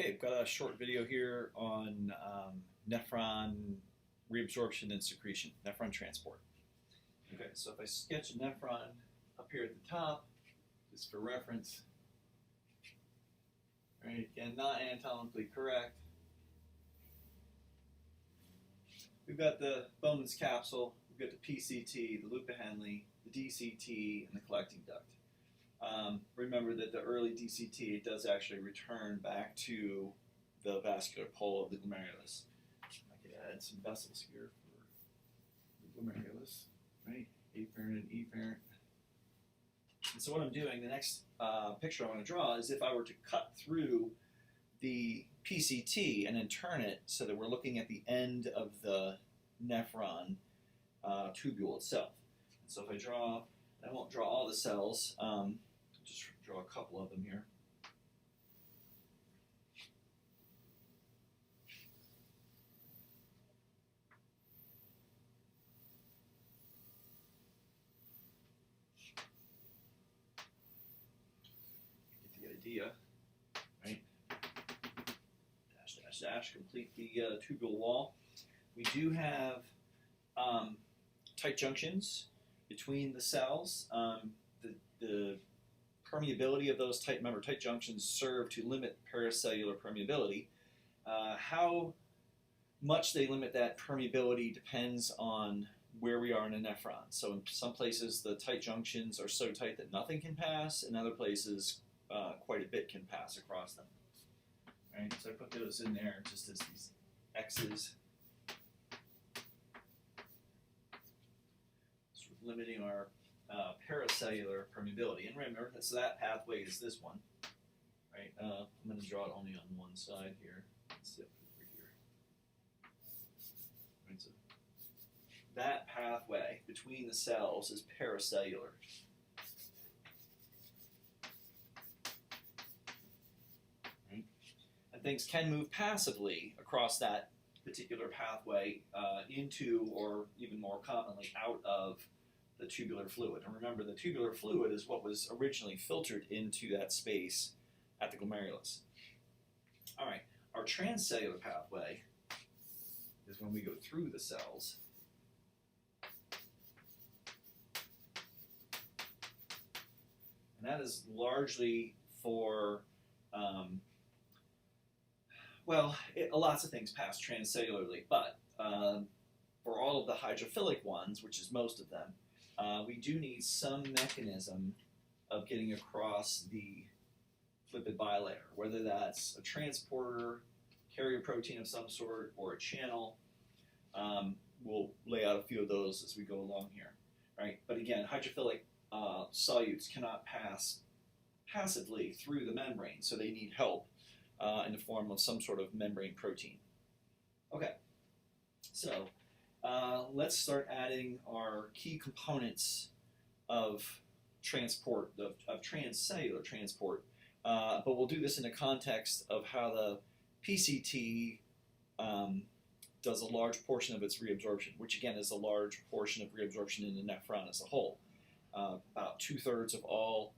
Okay, I've got a short video here on nephron reabsorption and secretion, nephron transport. Okay, so if I sketch a nephron up here at the top, just for reference, right, again, not anatomically correct. We've got the Bowman's capsule, we've got the PCT, the loop of Henle, the DCT, and the collecting duct. Remember that the early DCT, it does actually return back to the vascular pole of the glomerulus. I could add some vessels here for the glomerulus, right? Afferent and efferent. And so what I'm doing, the next picture I want to draw is if I were to cut through the PCT and then turn it so that we're looking at the end of the nephron tubule itself. And so if I draw, I won't draw all the cells, just draw a couple of them here. Get the idea, right? Dash, dash, dash, complete the tubule wall. We do have tight junctions between the cells. The permeability of those tight junctions serve to limit paracellular permeability. How much they limit that permeability depends on where we are in a nephron. So in some places the tight junctions are so tight that nothing can pass, in other places quite a bit can pass across them. Right? So I put those in there just as these X's, sort of limiting our paracellular permeability. And remember, so that pathway is this one, right? I'm going to draw it only on one side here. Let's see, over here. Right, so that pathway between the cells is paracellular. Right? And things can move passively across that particular pathway into, or even more commonly, out of the tubular fluid. And remember, the tubular fluid is what was originally filtered into that space at the glomerulus. All right, our transcellular pathway is when we go through the cells. And that is largely for, lots of things pass transcellularly, but for all of the hydrophilic ones, which is most of them, we do need some mechanism of getting across the lipid bilayer, whether that's a transporter, carrier protein of some sort, or a channel. We'll lay out a few of those as we go along here, right? But again, hydrophilic solutes cannot pass passively through the membrane, so they need help in the form of some sort of membrane protein. Okay, so let's start adding our key components of transport, of transcellular transport, but we'll do this in the context of how the PCT does a large portion of its reabsorption, which again is a large portion of reabsorption in the nephron as a whole. About 2/3 of all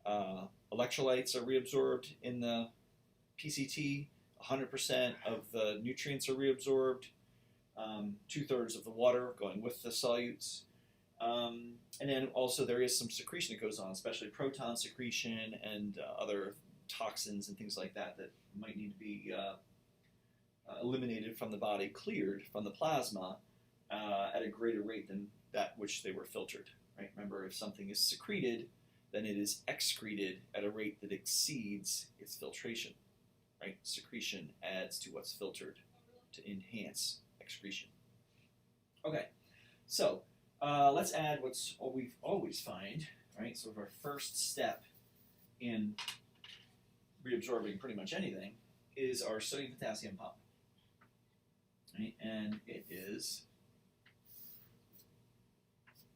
electrolytes are reabsorbed in the PCT, 100% of the nutrients are reabsorbed, 2/3 of the water going with the solutes. And then also there is some secretion that goes on, especially proton secretion and other toxins and things like that that might need to be eliminated from the body, cleared from the plasma at a greater rate than that which they were filtered. Right? Remember, if something is secreted, then it is excreted at a rate that exceeds its filtration. Right? Secretion adds to what's filtered to enhance excretion. Okay, so let's add what we always find, right? So our first step in reabsorbing pretty much anything is our sodium-potassium pump. Right? And it is,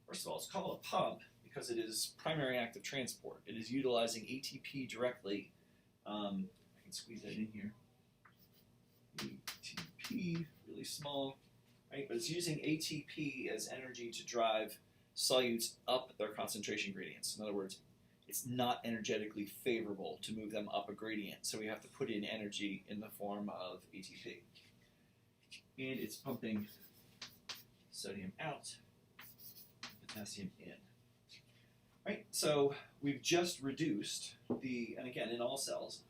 first of all, it's called a pump because it is primary active transport. It is utilizing ATP directly. I can squeeze that in here. ATP, really small, right? But it's using ATP as energy to drive solutes up their concentration gradients. In other words, it's not energetically favorable to move them up a gradient. So we have to put in energy in the form of ATP. And it's pumping sodium out, potassium in. Right? So we've just reduced the, and again in all cells,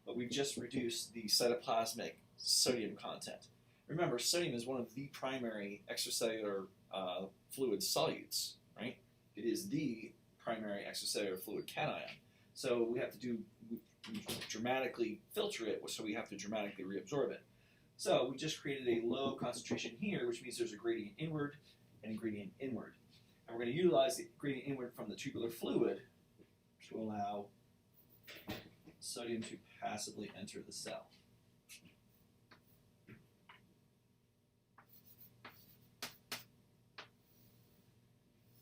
but we've just reduced the cytoplasmic sodium content. Remember, sodium is one of the primary extracellular fluid solutes, right? It is the primary extracellular fluid cation. So we have to dramatically filter it, so we have to dramatically reabsorb it. So we just created a low concentration here, which means there's a gradient inward and a gradient inward. And we're going to utilize the gradient inward from the tubular fluid to allow sodium to passively enter the cell.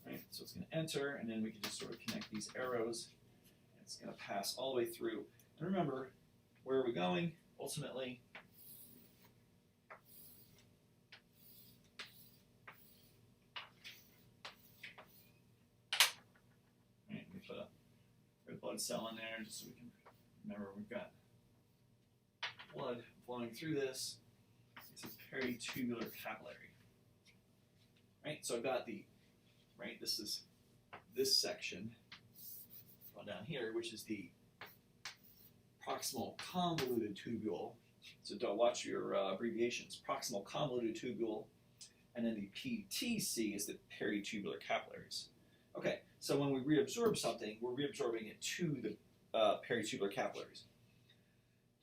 Right, so it's going to enter, and then we can just sort of connect these arrows. And it's going to pass all the way through. And remember, where are we going? Ultimately, right, we put a red blood cell in there just so we can remember we've got blood flowing through this. It's a peritubular capillary. Right, so I've got the, right, this is this section down here, which is the proximal convoluted tubule. So don't watch your abbreviations. Proximal convoluted tubule, and then the PTC is the peritubular capillaries. Okay, so when we reabsorb something, we're reabsorbing it to the peritubular capillaries.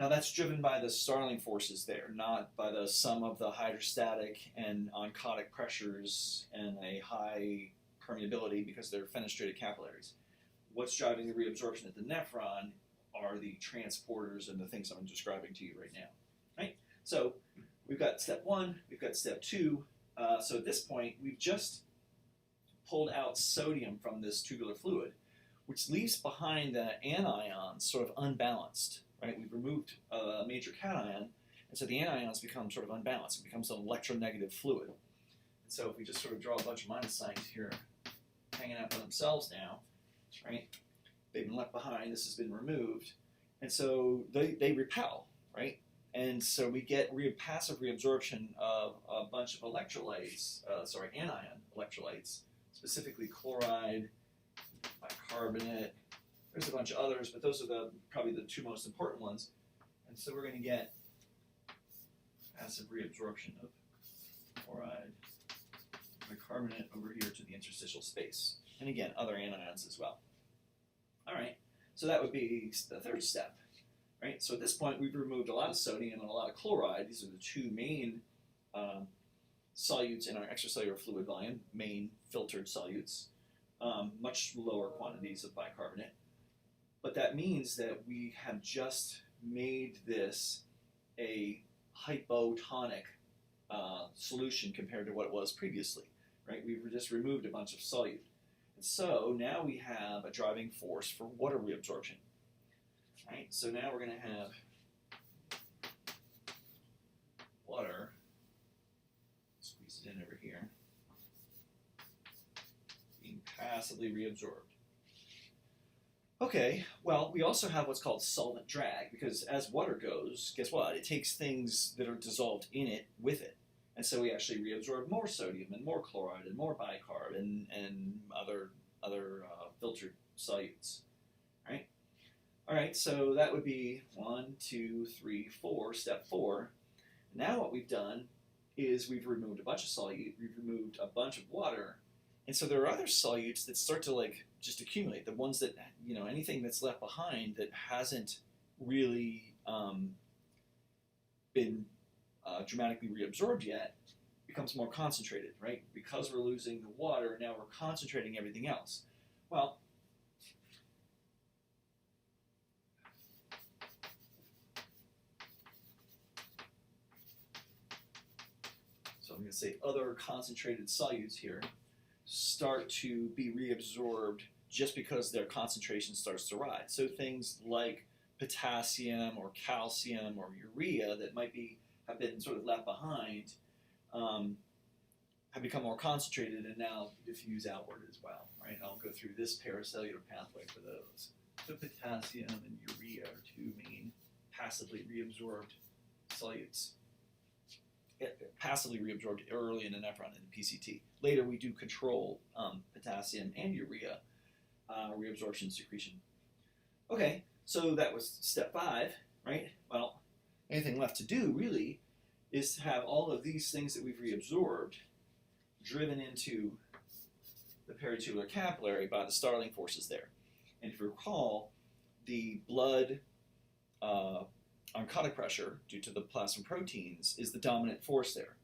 Now that's driven by the Starling forces there, not by the sum of the hydrostatic and oncotic pressures and a high permeability because they're fenestrated capillaries. What's driving the reabsorption at the nephron are the transporters and the things I'm describing to you right now. Right? So we've got step one, we've got step two. So at this point, we've just pulled out sodium from this tubular fluid, which leaves behind the anions sort of unbalanced. Right? We've removed a major cation, and so the anions become sort of unbalanced. It becomes an electronegative fluid. And so if we just sort of draw a bunch of minus signs here, hanging out by themselves now, right? They've been left behind. This has been removed, and so they repel, right? And so we get passive reabsorption of a bunch of electrolytes, anion electrolytes, specifically chloride, bicarbonate. There's a bunch of others, but those are probably the two most important ones. And so we're going to get passive reabsorption of chloride, bicarbonate over here to the interstitial space. And again, other anions as well. All right, so that would be the third step. Right? So at this point, we've removed a lot of sodium and a lot of chloride. These are the two main solutes in our extracellular fluid volume, main filtered solutes, much lower quantities of bicarbonate. But that means that we have just made this a hypotonic solution compared to what it was previously. Right? We've just removed a bunch of solute. And so now we have a driving force for water reabsorption. Right? So now we're going to have water, squeeze it in over here, being passively reabsorbed. Okay, well, we also have what's called solvent drag, because as water goes, guess what? It takes things that are dissolved in it with it. And so we actually reabsorb more sodium and more chloride and more bicarb and other filtered solutes. Right? All right, so that would be 1, 2, 3, 4, step 4. Now what we've done is we've removed a bunch of solute, we've removed a bunch of water, and so there are other solutes that start to like just accumulate. The ones that, you know, anything that's left behind that hasn't really been dramatically reabsorbed yet becomes more concentrated, right? Because we're losing the water, now we're concentrating everything else. Well, so I'm going to say other concentrated solutes here start to be reabsorbed just because their concentration starts to rise. So things like potassium or calcium or urea that might have been sort of left behind have have become more concentrated and now diffuse outward as well, right? I'll go through this paracellular pathway for those. So potassium and urea are two main passively reabsorbed solutes. Passively reabsorbed early in the nephron in the PCT. Later we do control potassium and urea reabsorption secretion. Okay, so that was step 5, right? Well, anything left to do really is to have all of these things that we've reabsorbed driven into the peritubular capillary by the Starling forces there. And if you recall, the blood oncotic pressure due to the plasma proteins is the dominant force there,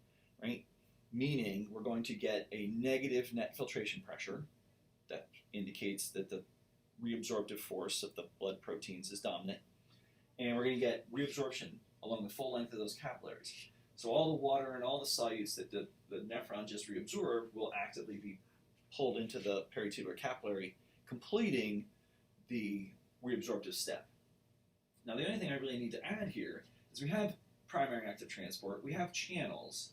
right? Meaning we're going to get a negative net filtration pressure that indicates that the reabsorptive force of the blood proteins is dominant. And we're going to get reabsorption along the full length of those capillaries. So all the water and all the solutes that the nephron just reabsorbed will actively be pulled into the peritubular capillary, completing the reabsorptive step. Now the only thing I really need to add here is we have primary active transport, we have channels.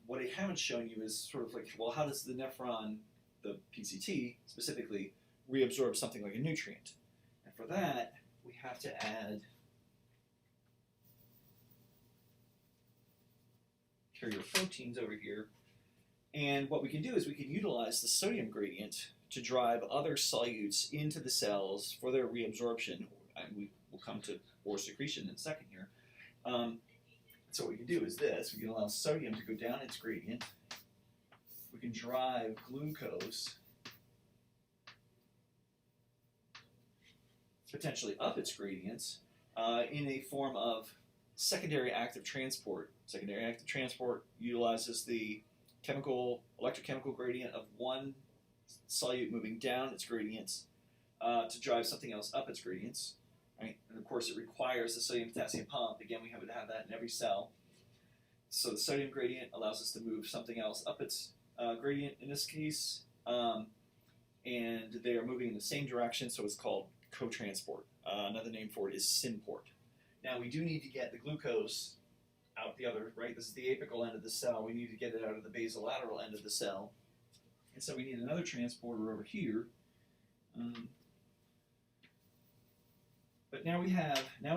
What I haven't shown you is sort of like, well, how does the nephron, the PCT specifically, reabsorb something like a nutrient? And for that, we have to add carrier proteins over here. And what we can do is we can utilize the sodium gradient to drive other solutes into the cells for their reabsorption. And we will come to ore secretion in a second here. So what we can do is this. We can allow sodium to go down its gradient. We can drive glucose potentially up its gradients in a form of secondary active transport. Secondary active transport utilizes the electrochemical gradient of one solute moving down its gradients to drive something else up its gradients. Right? And of course it requires the sodium-potassium pump. Again, we have to have that in every cell. So the sodium gradient allows us to move something else up its gradient in this case, and they are moving in the same direction, so it's called cotransport. Another name for it is symport. Now we do need to get the glucose out the other, right? This is the apical end of the cell. We need to get it out of the basolateral end of the cell. And so we need another transporter over here. But now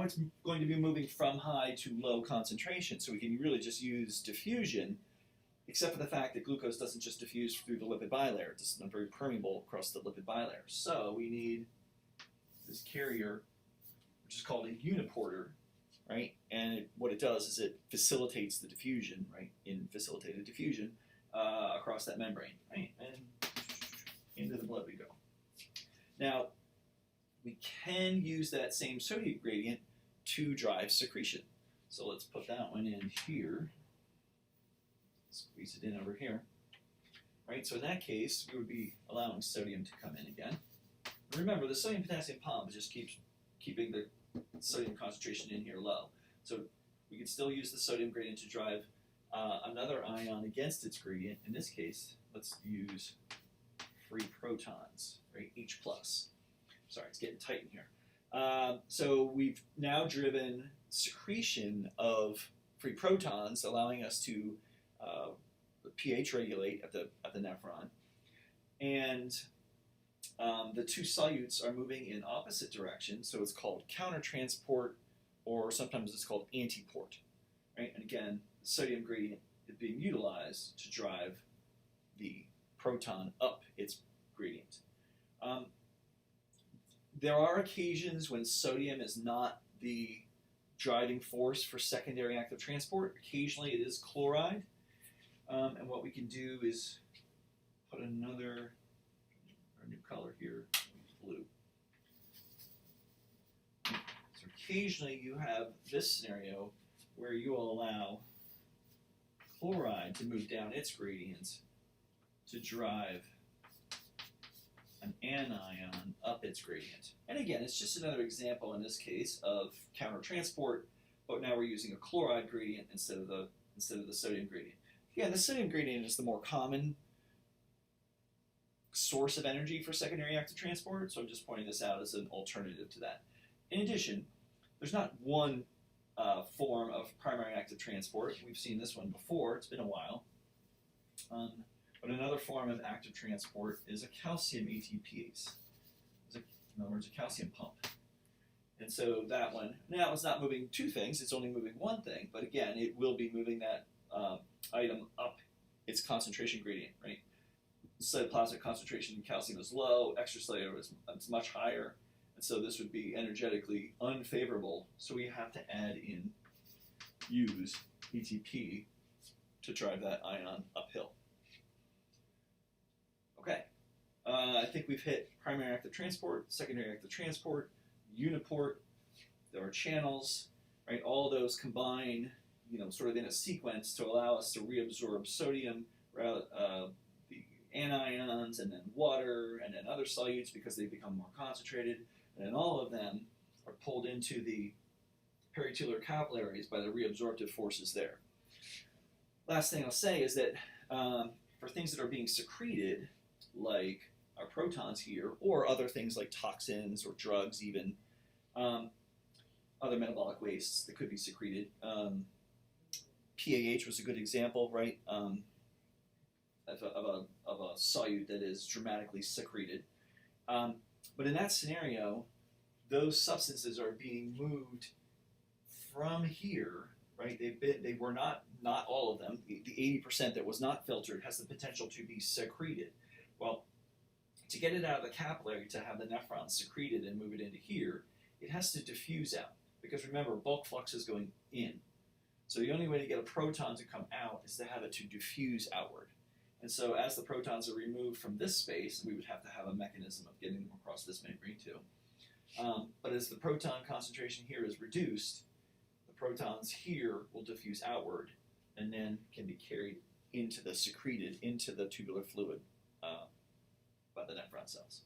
it's going to be moving from high to low concentration, so we can really just use diffusion, except for the fact that glucose doesn't just diffuse through the lipid bilayer. It's not very permeable across the lipid bilayer. So we need this carrier, which is called a uniporter, right? And what it does is it facilitates the diffusion, right? In facilitated diffusion across that membrane, right? And into the blood we go. Now, we can use that same sodium gradient to drive secretion. So let's put that one in here. Squeeze it in over here. Right, so in that case, we would be allowing sodium to come in again. Remember, the sodium-potassium pump just keeps keeping the sodium concentration in here low. So we can still use the sodium gradient to drive another ion against its gradient. In this case, let's use free protons, right? H+. Sorry, it's getting tight in here. So we've now driven secretion of free protons, allowing us to pH regulate at the nephron. And the two solutes are moving in opposite directions, so it's called countertransport, or sometimes it's called antiport. Right? And again, the sodium gradient is being utilized to drive the proton up its gradient. There are occasions when sodium is not the driving force for secondary active transport. Occasionally it is chloride. And what we can do is put a new color here, blue. So occasionally you have this scenario where you will allow chloride to move down its gradients to drive an anion up its gradient. And again, it's just another example in this case of countertransport, but now we're using a chloride gradient instead of the sodium gradient. Again, the sodium gradient is the more common source of energy for secondary active transport, so I'm just pointing this out as an alternative to that. In addition, there's not one form of primary active transport. We've seen this one before. It's been a while. But another form of active transport is a calcium ATPase. In other words, a calcium pump. And so that one, now it's not moving two things, it's only moving one thing, but again, it will be moving that item up its concentration gradient, right? Cytoplasmic concentration in calcium is low, extracellular is much higher, and so this would be energetically unfavorable, so we have to use ATP to drive that ion uphill. Okay, I think we've hit primary active transport, secondary active transport, uniport, there are channels, right? All those combine, sort of in a sequence to allow us to reabsorb sodium, the anions, and then water, and then other solutes because they become more concentrated, and then all of them are pulled into the peritular capillaries by the reabsorptive forces there. Last thing I'll say is that for things that are being secreted, like our protons here, or other things like toxins or drugs even, other metabolic wastes that could be secreted. PAH was a good example, right, of a solute that is dramatically secreted. But in that scenario, those substances are being moved from here, right? They were not all of them. The 80% that was not filtered has the potential to be secreted. Well, to get it out of the capillary, to have the nephrons secreted and move it into here, it has to diffuse out. Because remember, bulk flux is going in. So the only way to get a proton to come out is to have it to diffuse outward. And so as the protons are removed from this space, we would have to have a mechanism of getting them across this membrane too. But as the proton concentration here is reduced, the protons here will diffuse outward and then can be carried secreted into the tubular fluid by the nephron cells.